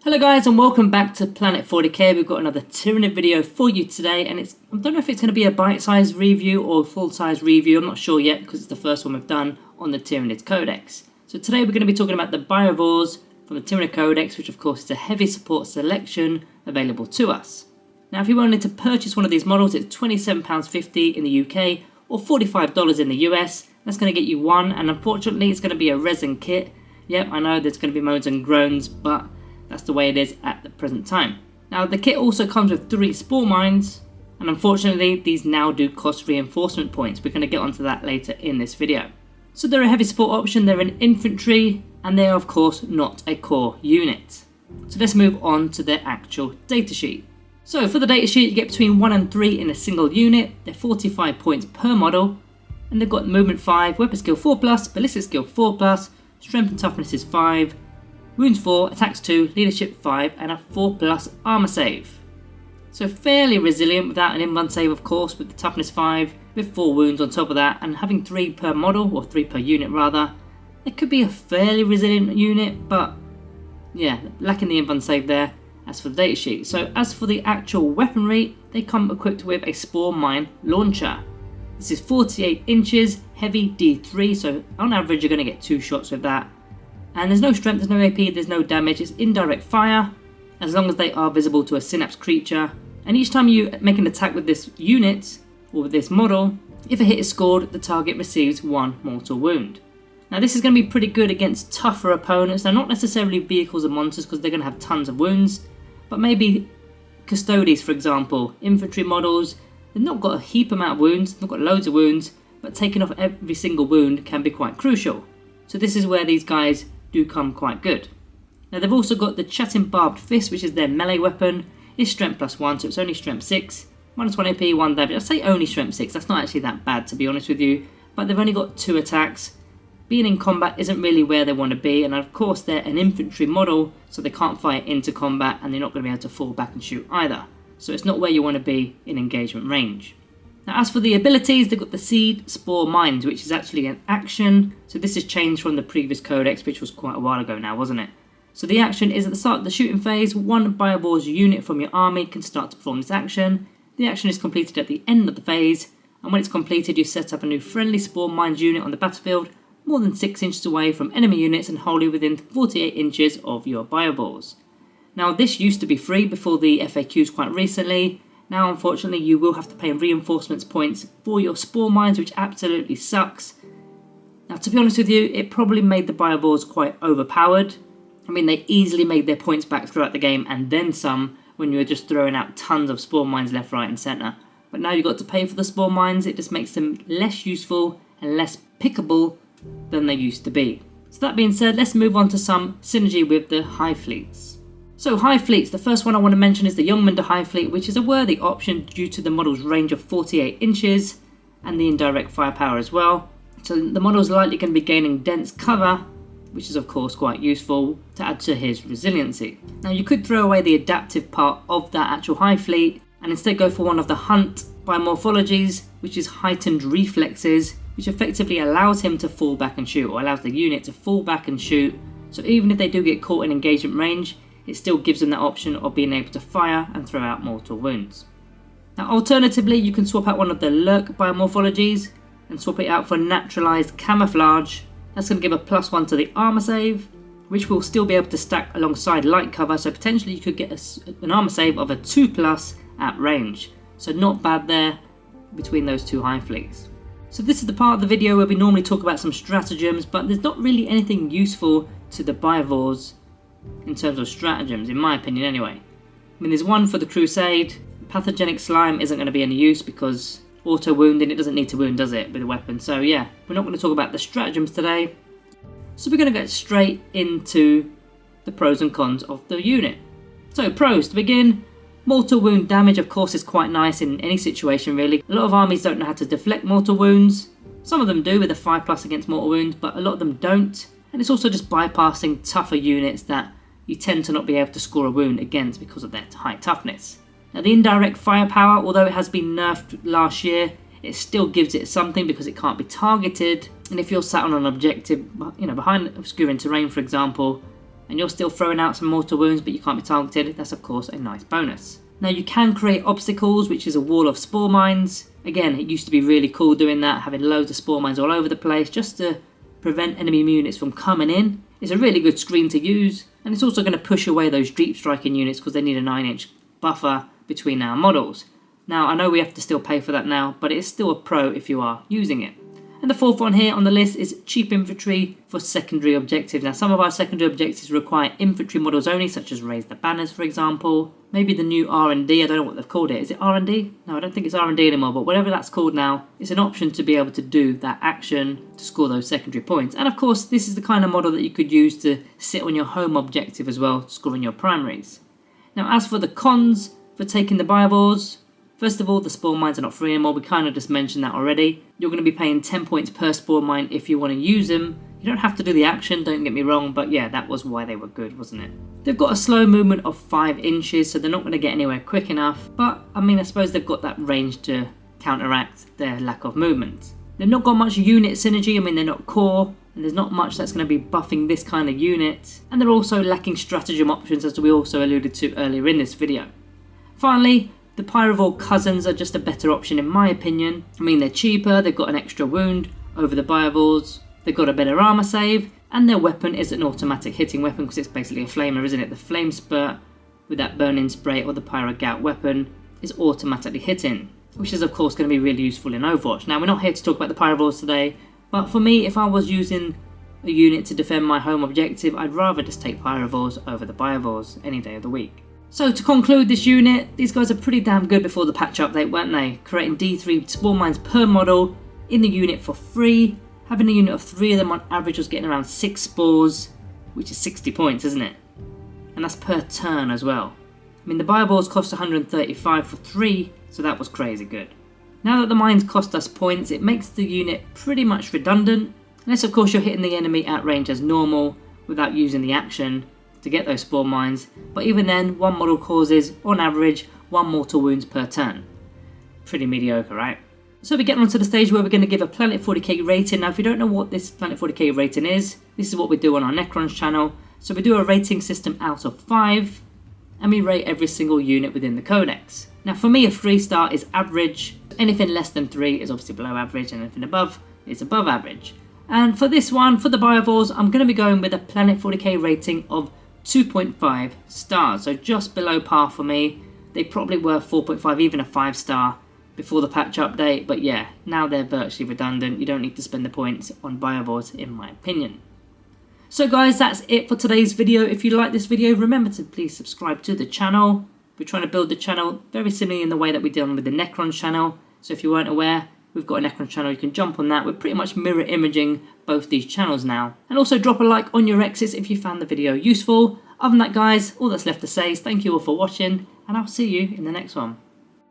Hello guys and welcome back to Planet 40k. We've got another Tyranid video for you today, and I don't know if it's going to be a bite-sized review or a full-size review. I'm not sure yet because it's the first one we've done on the Tyranids Codex. So today we're going to be talking about the Biovores from the Tyranid Codex, which of course is a heavy support selection available to us. Now if you wanted to purchase one of these models, it's £27.50 in the UK or $45 in the US. That's going to get you one, and unfortunately it's going to be a resin kit. Yep, I know there's going to be moans and groans, but that's the way it is at the present time. Now the kit also comes with 3 spore mines, and unfortunately these now do cost reinforcement points. We're going to get onto that later in this video. So they're a heavy support option, they're an infantry, and they are of course not a core unit. So let's move on to their actual datasheet. So for the datasheet you get between 1 and 3 in a single unit, they're 45 points per model, and they've got movement 5, weapon skill 4+, ballistic skill 4+, strength and toughness is 5, wounds 4, attacks 2, leadership 5, and a 4+ armor save. So fairly resilient without an invuln save of course, with the toughness 5, with 4 wounds on top of that, and having 3 per model, or 3 per unit rather. It could be a fairly resilient unit, but yeah, lacking the invuln save there as for the datasheet. So as for the actual weaponry, they come equipped with a spore mine launcher. This is 48 inches, heavy D3, so on average you're going to get 2 shots with that. And there's no strength, there's no AP, there's no damage, it's indirect fire, as long as they are visible to a synapse creature. And each time you make an attack with this unit, or with this model, if a hit is scored, the target receives 1 mortal wound. Now this is going to be pretty good against tougher opponents. They're not necessarily vehicles and monsters because they're going to have tons of wounds, but maybe Custodes for example, infantry models, they've not got a heap amount of wounds, they've not got loads of wounds, but taking off every single wound can be quite crucial. So this is where these guys do come quite good. Now they've also got the Chatting Barbed Fist, which is their melee weapon. It's strength +1, so it's only strength 6, -1 AP, 1 damage. I say only strength 6, that's not actually that bad to be honest with you, but they've only got 2 attacks. Being in combat isn't really where they want to be, and of course they're an infantry model, so they can't fire into combat, and they're not going to be able to fall back and shoot either. So it's not where you want to be in engagement range. Now as for the abilities, they've got the Seed Spore Mines, which is actually an action. So this has changed from the previous codex, which was quite a while ago now, wasn't it? So the action is at the start of the shooting phase, 1 Biovore's unit from your army can start to perform this action. The action is completed at the end of the phase, and when it's completed you set up a new friendly Spore Mines unit on the battlefield, more than 6 inches away from enemy units and wholly within 48 inches of your Biovores. Now this used to be free before the FAQs quite recently. Now unfortunately you will have to pay reinforcements points for your spore mines, which absolutely sucks. Now to be honest with you, it probably made the Biovores quite overpowered. I mean they easily made their points back throughout the game and then some when you were just throwing out tons of spore mines left, right and centre. But now you've got to pay for the spore mines, it just makes them less useful and less pickable than they used to be. So that being said, let's move on to some synergy with the Hive fleets. So Hive fleets, the first one I want to mention is the Youngminder Hive fleet, which is a worthy option due to the model's range of 48 inches and the indirect firepower as well. So the model's likely going to be gaining dense cover, which is of course quite useful to add to his resiliency. Now you could throw away the adaptive part of that actual Hive fleet and instead go for one of the Hunt biomorphologies, which is heightened reflexes, which effectively allows him to fall back and shoot, or allows the unit to fall back and shoot. So even if they do get caught in engagement range, it still gives them that option of being able to fire and throw out mortal wounds. Now alternatively, you can swap out one of the Lurk biomorphologies and swap it out for Naturalized Camouflage. That's going to give a +1 to the armor save, which will still be able to stack alongside light cover, so potentially you could get an armor save of a 2+ at range. So not bad there between those 2 Hive fleets. So this is the part of the video where we normally talk about some stratagems, but there's not really anything useful to the Biovores in terms of stratagems, in my opinion anyway. I mean there's one for the Crusade. Pathogenic Slime isn't going to be any use because auto wounding, it doesn't need to wound, does it, with a weapon? So yeah, we're not going to talk about the stratagems today. So we're going to get straight into the pros and cons of the unit. So pros to begin, mortal wound damage of course is quite nice in any situation really. A lot of armies don't know how to deflect mortal wounds. Some of them do with a 5+ against mortal wounds, but a lot of them don't. And it's also just bypassing tougher units that you tend to not be able to score a wound against because of their high toughness. Now the indirect firepower, although it has been nerfed last year, it still gives it something because it can't be targeted. And if you're sat on an objective, behind obscuring terrain for example, and you're still throwing out some mortal wounds but you can't be targeted, that's of course a nice bonus. Now you can create obstacles, which is a wall of spore mines. Again, it used to be really cool doing that, having loads of spore mines all over the place just to prevent enemy units from coming in. It's a really good screen to use, and it's also going to push away those deep striking units because they need a 9-inch buffer between our models. Now I know we have to still pay for that now, but it's still a pro if you are using it. And the fourth one here on the list is cheap infantry for secondary objectives. Now some of our secondary objectives require infantry models only, such as raise the banners for example. Maybe the new R&D, I don't know what they've called it. Is it R&D? No, I don't think it's R&D anymore, but whatever that's called now, it's an option to be able to do that action to score those secondary points. And of course, this is the kind of model that you could use to sit on your home objective as well, scoring your primaries. Now as for the cons for taking the Biovores, first of all, the spawn mines are not free anymore. We kind of just mentioned that already. You're going to be paying 10 points per spawn mine if you want to use them. You don't have to do the action, don't get me wrong, but yeah, that was why they were good, wasn't it? They've got a slow movement of 5 inches, so they're not going to get anywhere quick enough. But, I mean, I suppose they've got that range to counteract their lack of movement. They've not got much unit synergy. I mean, they're not core, and there's not much that's going to be buffing this kind of unit. And they're also lacking stratagem options, as we also alluded to earlier in this video. Finally, the Biovore cousins are just a better option in my opinion. I mean, they're cheaper, they've got an extra wound over the Biovores, they've got a better armor save, and their weapon is an automatic hitting weapon because it's basically a flamer, isn't it? The flame spurt with that burning spray or the pyro gout weapon is automatically hitting, which is of course going to be really useful in Overwatch. Now we're not here to talk about the Biovores today, but for me, if I was using a unit to defend my home objective, I'd rather just take Biovores over the Biovores any day of the week. So to conclude this unit, these guys are pretty damn good before the patch update, weren't they? Creating D3 spawn mines per model in the unit for free. Having a unit of 3 of them on average was getting around 6 spores, which is 60 points, isn't it? And that's per turn as well. I mean, the Biovores cost 135 for 3, so that was crazy good. Now that the mines cost us points, it makes the unit pretty much redundant, unless of course you're hitting the enemy at range as normal without using the action to get those spawn mines, but even then, one model causes, on average, 1 mortal wounds per turn. Pretty mediocre, right? So we're getting on to the stage where we're going to give a Planet 40k rating. Now if you don't know what this Planet 40k rating is, this is what we do on our Necrons channel. So we do a rating system out of 5, and we rate every single unit within the codex. Now for me, a 3-star is average, anything less than 3 is obviously below average, and anything above is above average. And for this one, for the Biovores, I'm going to be going with a Planet 40k rating of 2.5 stars, so just below par for me. They probably were 4.5, even a 5-star before the patch update, but yeah, now they're virtually redundant. You don't need to spend the points on Biovores in my opinion. So guys, that's it for today's video. If you like this video, remember to please subscribe to the channel. We're trying to build the channel very similarly in the way that we did on with the Necrons channel, so if you weren't aware, we've got a Necrons channel, you can jump on that. We're pretty much mirror imaging both these channels now. And also drop a like on your exits if you found the video useful. Other than that guys, all that's left to say is thank you all for watching, and I'll see you in the next one.